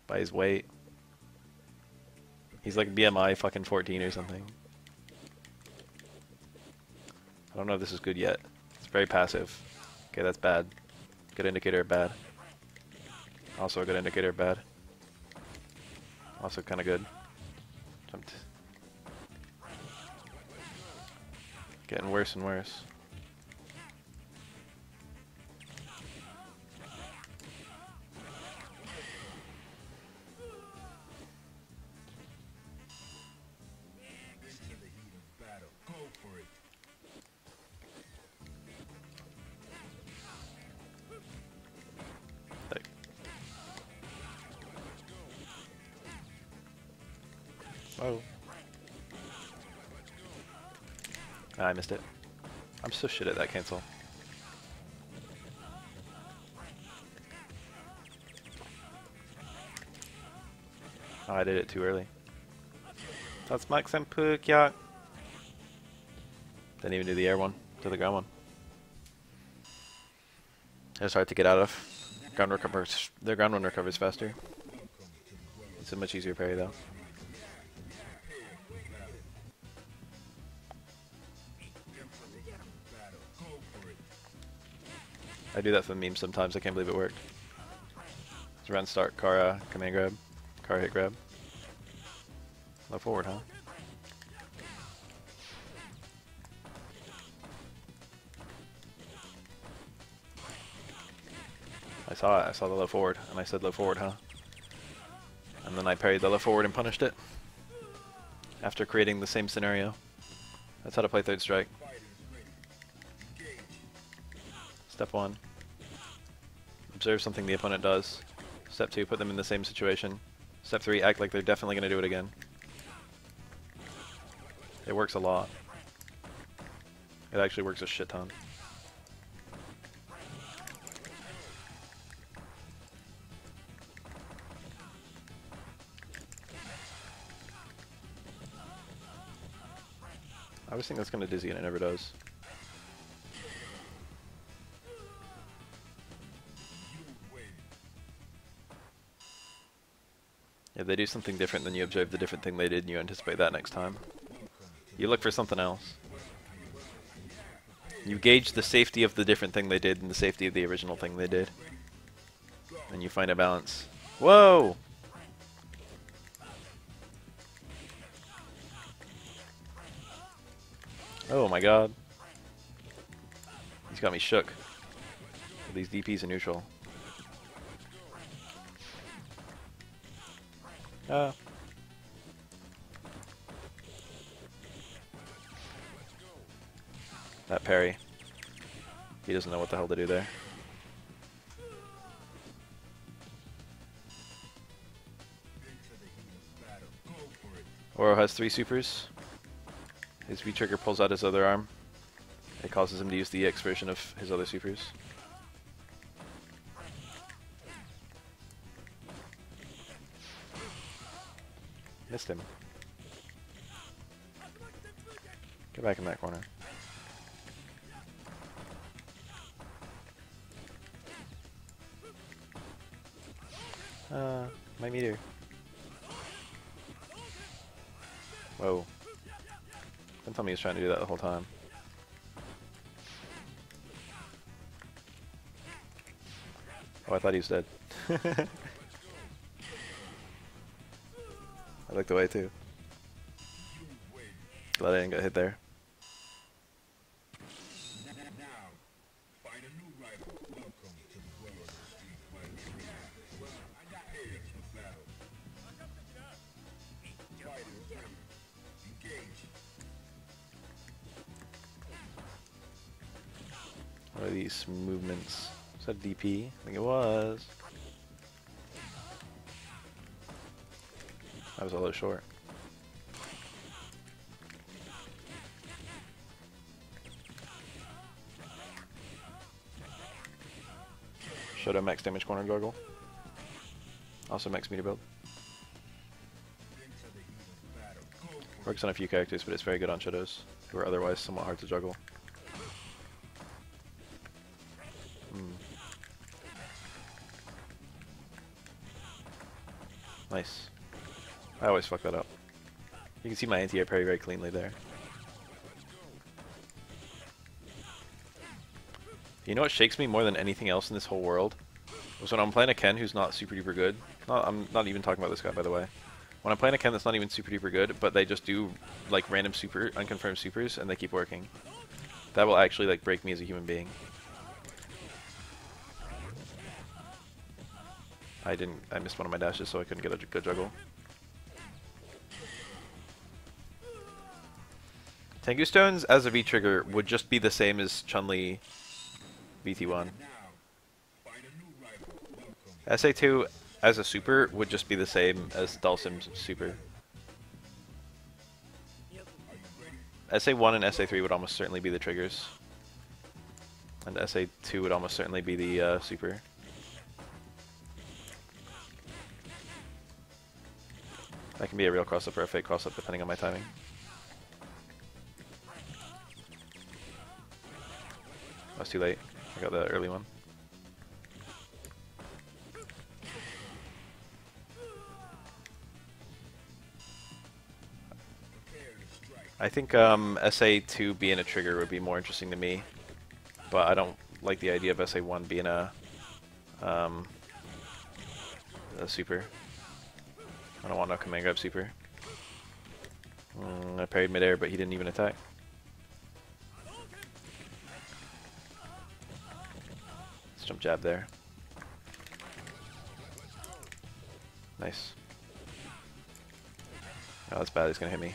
by his weight. He's like BMI fucking 14 or something. I don't know if this is good yet. It's very passive. Okay, that's bad. Good indicator of bad. Also a good indicator of bad. Also kind of good. Jumped. Getting worse and worse. Oh. Ah, I missed it. I'm so shit at that cancel. Oh, I did it too early. That's Max and Puck, yeah. Didn't even do the air one, to the ground one. It's hard to get out of. Ground recovers. The ground one recovers faster. It's a much easier parry though. I do that for the meme sometimes. I can't believe it worked. It's run start, Kara, command grab, Kara hit grab. Low forward, huh? I saw it. I saw the low forward, and I said low forward, huh? And then I parried the low forward and punished it. After creating the same scenario. That's how to play third strike. Step 1. Observe something the opponent does. Step 2, put them in the same situation. Step 3, act like they're definitely going to do it again. It works a lot. It actually works a shit ton. I always think that's kind of dizzy and it never does. If they do something different, then you observe the different thing they did and you anticipate that next time. You look for something else. You gauge the safety of the different thing they did and the safety of the original thing they did. And you find a balance. Whoa! Oh my god. He's got me shook. These DPs are neutral. Ah. That parry. He doesn't know what the hell to do there. Oro has 3 supers. His V-trigger pulls out his other arm. It causes him to use the EX version of his other supers. Missed him. Get back in that corner. My meter. Whoa. Don't tell me he was trying to do that the whole time. Oh, I thought he was dead. I looked away too. Glad I didn't get hit there. What are these movements? Is that DP? I think it was. That was a little short. Should have max damage corner gargle. Also max meter build. Works on a few characters, but it's very good on shadows, who are otherwise somewhat hard to juggle. Nice. I always fuck that up. You can see my anti-air parry very cleanly there. You know what shakes me more than anything else in this whole world? Was when I'm playing a Ken who's not super duper good. I'm not even talking about this guy, by the way. When I'm playing a Ken that's not even super duper good, but they just do like random super, unconfirmed supers, and they keep working. That will actually like break me as a human being. I missed one of my dashes, so I couldn't get a good juggle. Tengu Stones as a V-trigger would just be the same as Chun-Li VT1. SA2 as a super would just be the same as Dhalsim's super. SA1 and SA3 would almost certainly be the triggers. And SA2 would almost certainly be the super. That can be a real cross-up or a fake cross-up depending on my timing. That was too late. I got the early one. I think SA2 being a trigger would be more interesting to me, but I don't like the idea of SA1 being a super. I don't want no command grab super. I parried midair, but he didn't even attack. Let's jump jab there. Nice. Oh, that's bad. He's gonna hit me.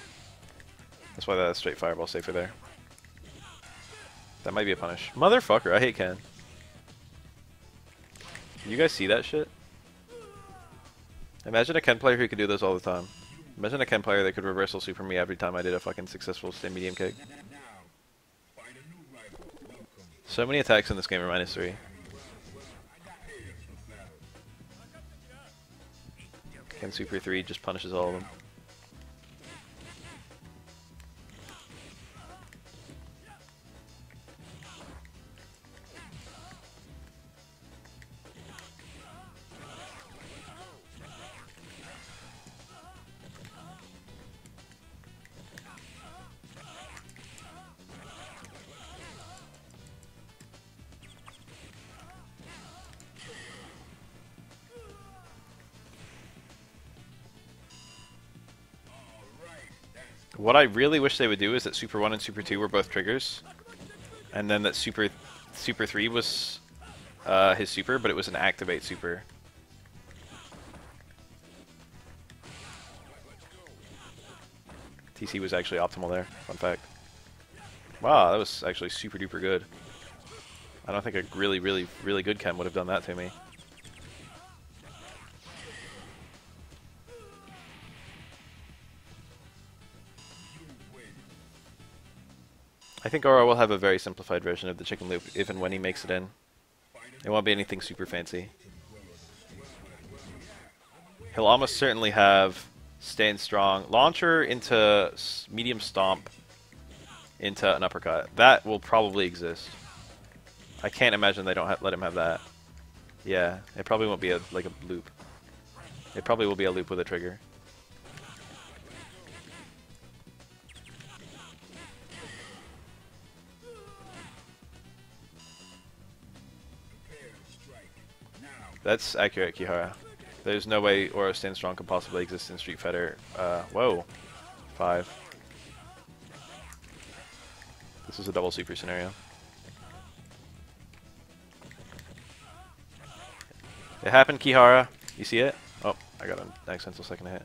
That's why that straight fireball safer there. That might be a punish. Motherfucker, I hate Ken. You guys see that shit? Imagine a Ken player who could do this all the time. Imagine a Ken player that could reversal super me every time I did a fucking successful stay medium kick. So many attacks in this game are -3. Ken super 3 just punishes all of them. What I really wish they would do is that Super 1 and Super 2 were both triggers, and then that Super 3 was his super, but it was an activate super. TC was actually optimal there, fun fact. Wow, that was actually super duper good. I don't think a really good Ken would have done that to me. I think Oro will have a very simplified version of the chicken loop if and when he makes it in. It won't be anything super fancy. He'll almost certainly have stand strong, launcher into medium stomp into an uppercut. That will probably exist. I can't imagine they don't let him have that. Yeah, it probably won't be like a loop. It probably will be a loop with a trigger. That's accurate, Kihara. There's no way Oro Stand Strong could possibly exist in Street Fighter. Whoa. 5. This is a double super scenario. It happened, Kihara. You see it? Oh, I got an accidental second hit.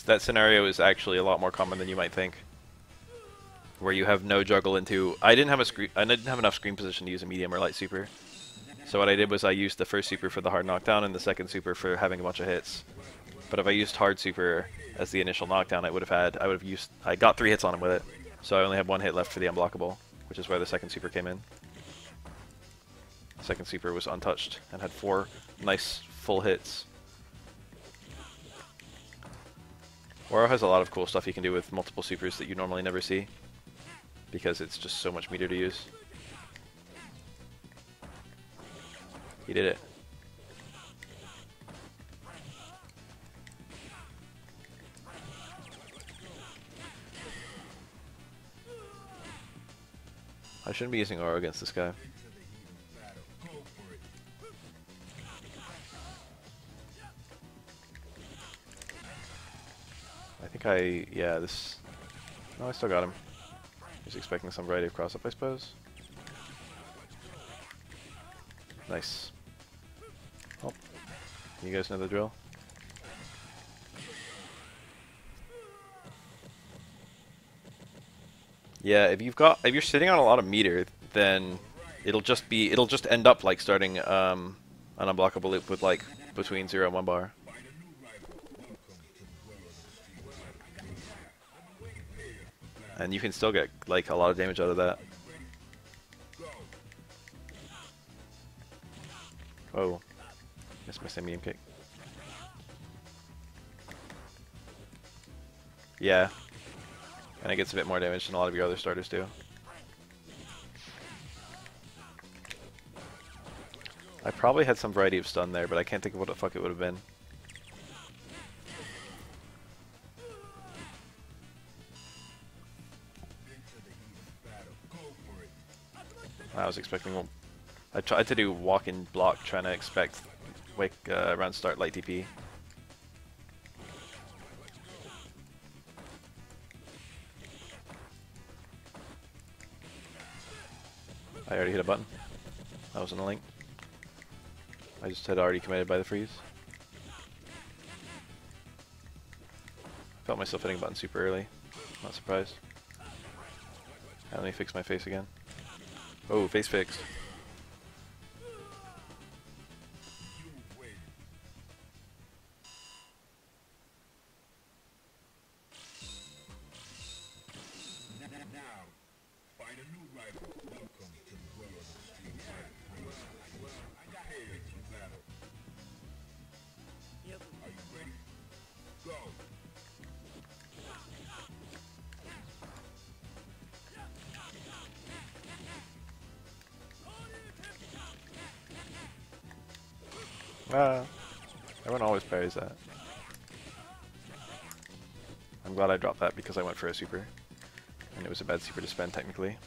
That scenario is actually a lot more common than you might think, where you have no juggle into. I didn't have enough screen position to use a medium or light super, so what I did was I used the first super for the hard knockdown and the second super for having a bunch of hits. But if I used hard super as the initial knockdown, I got 3 hits on him with it, so I only had 1 hit left for the unblockable, which is where the second super came in. The second super was untouched and had 4 nice full hits. Oro has a lot of cool stuff you can do with multiple supers that you normally never see, because it's just so much meter to use. He did it. I shouldn't be using Oro against this guy. Yeah, this... No, I still got him. Just expecting some variety of cross-up, I suppose. Nice. Oh, you guys know the drill. Yeah, if you're sitting on a lot of meter, then it'll just end up like starting an unblockable loop with like between 0 and 1 bar. And you can still get like a lot of damage out of that. Oh, missed my medium kick. Yeah, and it gets a bit more damage than a lot of your other starters do. I probably had some variety of stun there, but I can't think of what the fuck it would have been. I was expecting one. I tried to do walk in block, trying to expect wake around start light DP. I already hit a button. That wasn't a link. I just had already committed by the freeze. Felt myself hitting a button super early. Not surprised. Let me fix my face again. Oh, face fixed. Everyone always parries that. I'm glad I dropped that because I went for a super. And it was a bad super to spend, technically.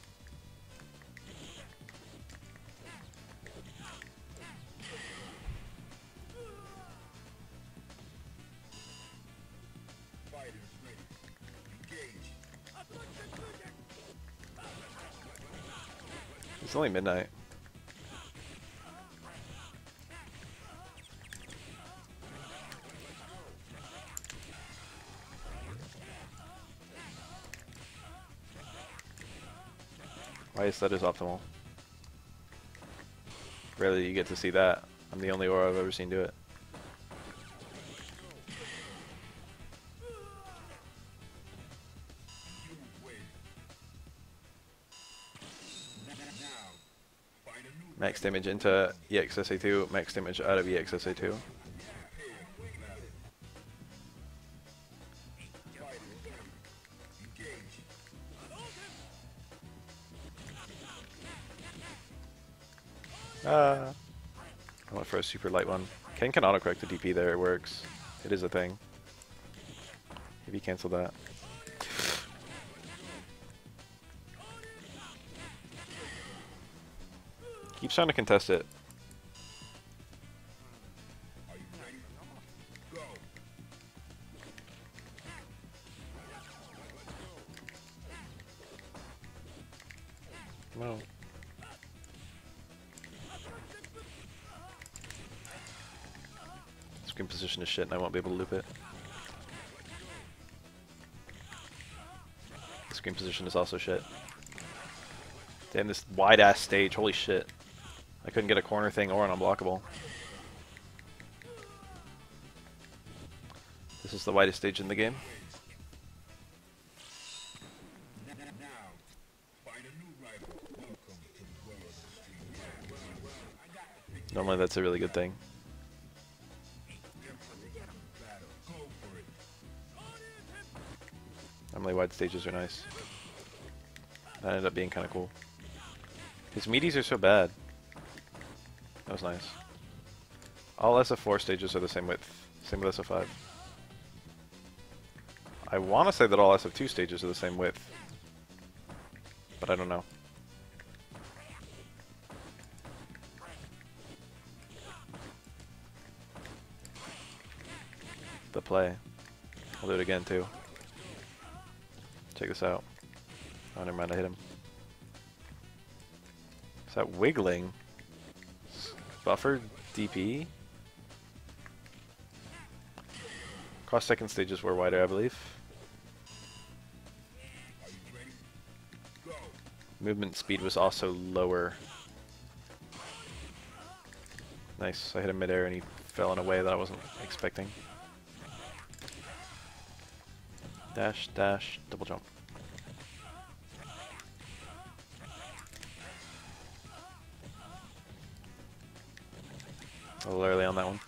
It's only midnight. Why is that optimal? Rarely you get to see that. I'm the only aura I've ever seen do it. Max damage into EXSA2, max damage out of EXSA2. I went for a super light one. Ken can autocorrect the DP there, it works. It is a thing. Maybe cancel that. Keeps trying to contest it. No. Screen position is shit and I won't be able to loop it. The screen position is also shit. Damn, this wide ass stage, holy shit. I couldn't get a corner thing or an unblockable. This is the widest stage in the game. Normally that's a really good thing. Normally wide stages are nice. That ended up being kind of cool. His meaties are so bad. That was nice. All SF4 stages are the same width. Same with SF5. I want to say that all SF2 stages are the same width. But I don't know. The play. I'll do it again too. Check this out. Oh, never mind, I hit him. Is that wiggling? Buffer DP? Cross second stages were wider, I believe. Movement speed was also lower. Nice, I hit him midair and he fell in a way that I wasn't expecting. Dash, dash, double jump. A little early on that one.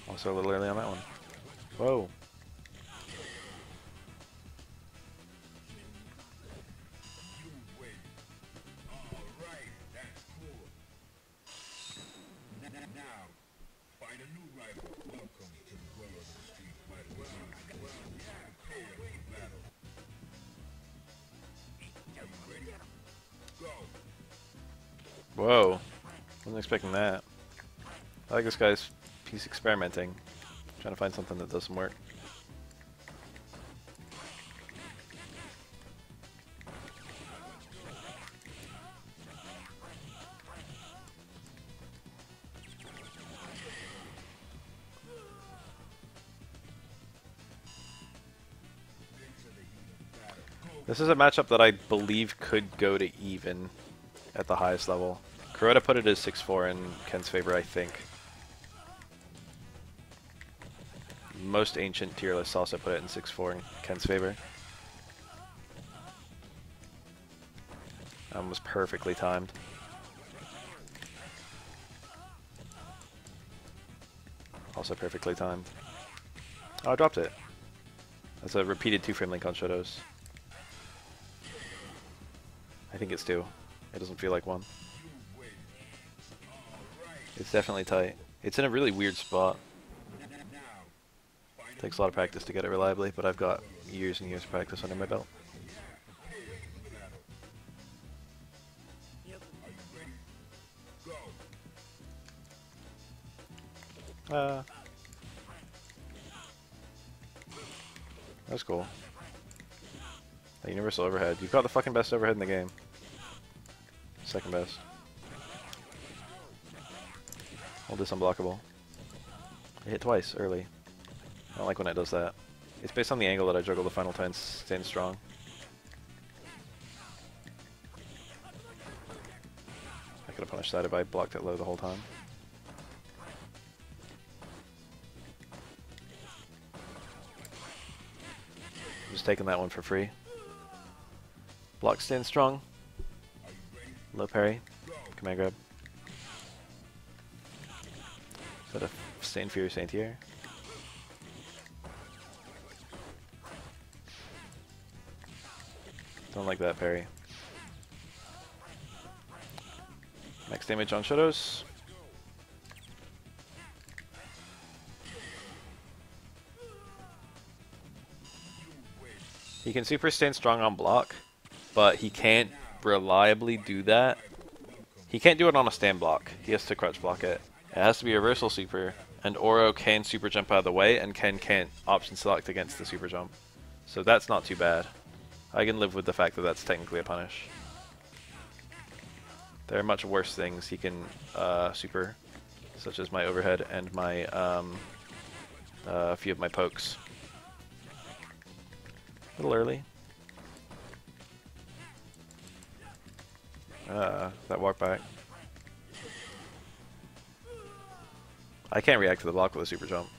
Also a little early on that one. Whoa. Whoa. Wasn't expecting that. I like this guy's. He's experimenting. Trying to find something that doesn't work. This is a matchup that I believe could go to even at the highest level. Kuroda put it as 6-4 in Ken's favor, I think. Most ancient tier lists also put it in 6-4 in Ken's favor. Was perfectly timed. Also perfectly timed. Oh, I dropped it. That's a repeated 2-frame link on Shotos. I think it's 2. It doesn't feel like 1. It's definitely tight. It's in a really weird spot. Takes a lot of practice to get it reliably, but I've got years and years of practice under my belt. That's cool. The universal overhead. You've got the fucking best overhead in the game. Second best. Hold this unblockable. I hit twice early. I don't like when it does that. It's based on the angle that I juggle the final 10 staying strong. I could have punished that if I blocked it low the whole time. Just taking that one for free. Block stand strong. Low parry. Command grab. Is that a Saint Fury Saint here? Don't like that parry. Max damage on Shotos. He can super stand strong on block, but he can't reliably do that. He can't do it on a stand block. He has to crouch block it. It has to be a reversal super, and Oro can super jump out of the way, and Ken can't option select against the super jump. So that's not too bad. I can live with the fact that that's technically a punish. There are much worse things he can super, such as my overhead and my a few of my pokes. A little early. That walk back. I can't react to the block with a super jump.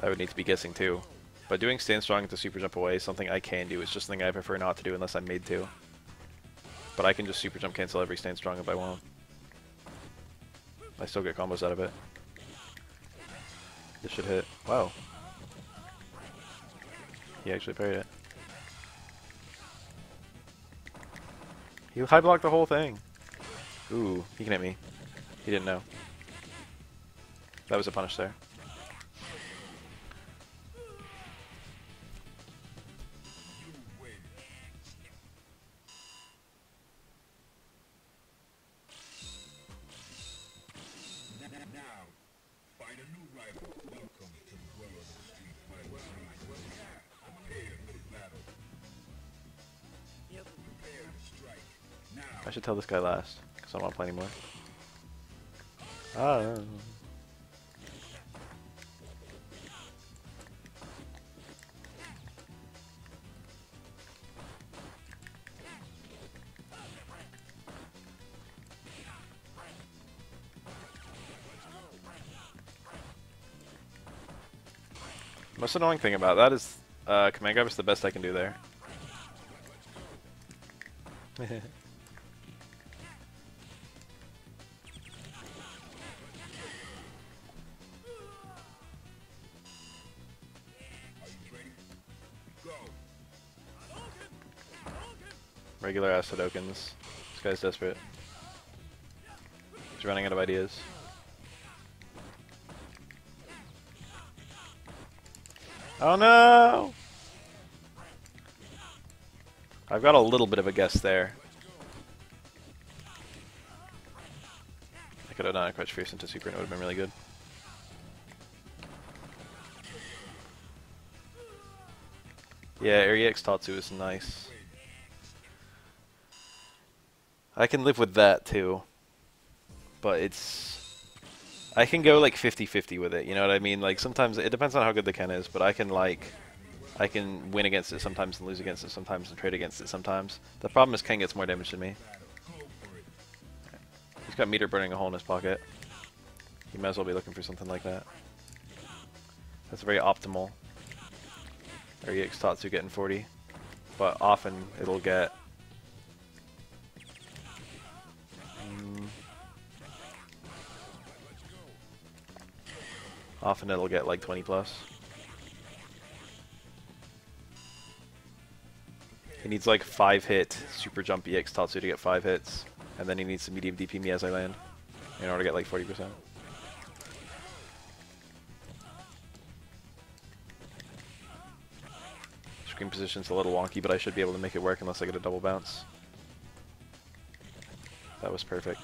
I would need to be guessing too. But doing stand strong to super jump away is something I can do. It's just something I prefer not to do unless I'm made to. but I can just super jump cancel every stand strong if I want. I still get combos out of it. This should hit. Wow. He actually parried it. He high blocked the whole thing. Ooh, he can hit me. He didn't know. That was a punish there. I should tell this guy last, because I don't want to play anymore. Ah. Most annoying thing about that is command grab is the best I can do there. Regular ass Hadokens. This guy's desperate. He's running out of ideas. Oh no! I've got a little bit of a guess there. I could have done a Crush Fierce into Super and it would have been really good. Yeah, Air EX Tatsu is nice. I can live with that too. But it's... I can go like 50-50 with it, you know what I mean? Like sometimes, it depends on how good the Ken is, but I can win against it sometimes and lose against it sometimes and trade against it sometimes. The problem is Ken gets more damage than me. He's got meter burning a hole in his pocket. He might as well be looking for something like that. That's very optimal. Or EX Tatsu getting 40. But often it'll get... Often it'll get like 20 plus. He needs like 5 hit super jump EX Tatsu to get 5 hits. And then he needs to medium DP me as I land in order to get like 40%. Screen position's a little wonky, but I should be able to make it work unless I get a double bounce. That was perfect.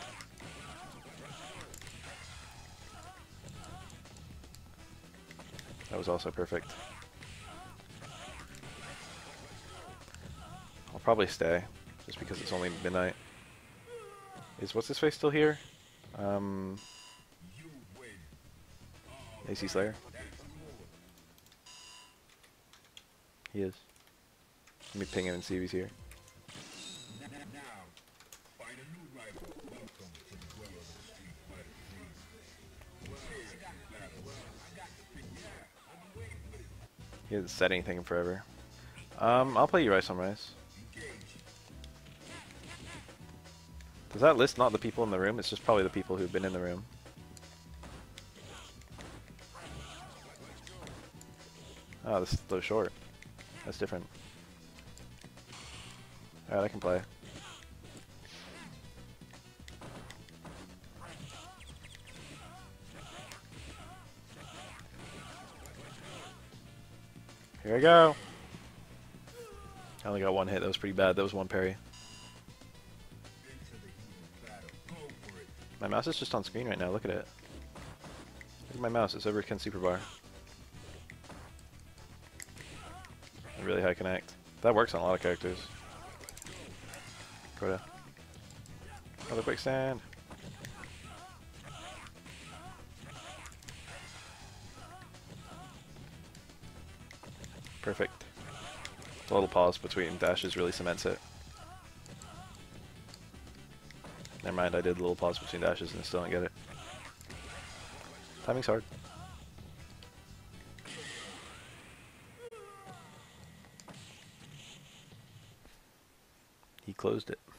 That was also perfect. I'll probably stay, just because it's only midnight. Is what's-his-face still here? AC Slayer? He is. Let me ping him and see if he's here. He hasn't said anything in forever. I'll play you Rise Sunrise. Does that list not the people in the room? It's just probably the people who've been in the room. Oh, this is so short. That's different. Alright, I can play. Here I go. I only got one hit. That was pretty bad. That was one parry. My mouse is just on screen right now. Look at it. Look at my mouse. It's over Ken Super Bar. A really high connect. That works on a lot of characters. Go to another quick stand. Perfect. The little pause between dashes really cements it. Never mind, I did a little pause between dashes and still didn't get it. Timing's hard. He closed it.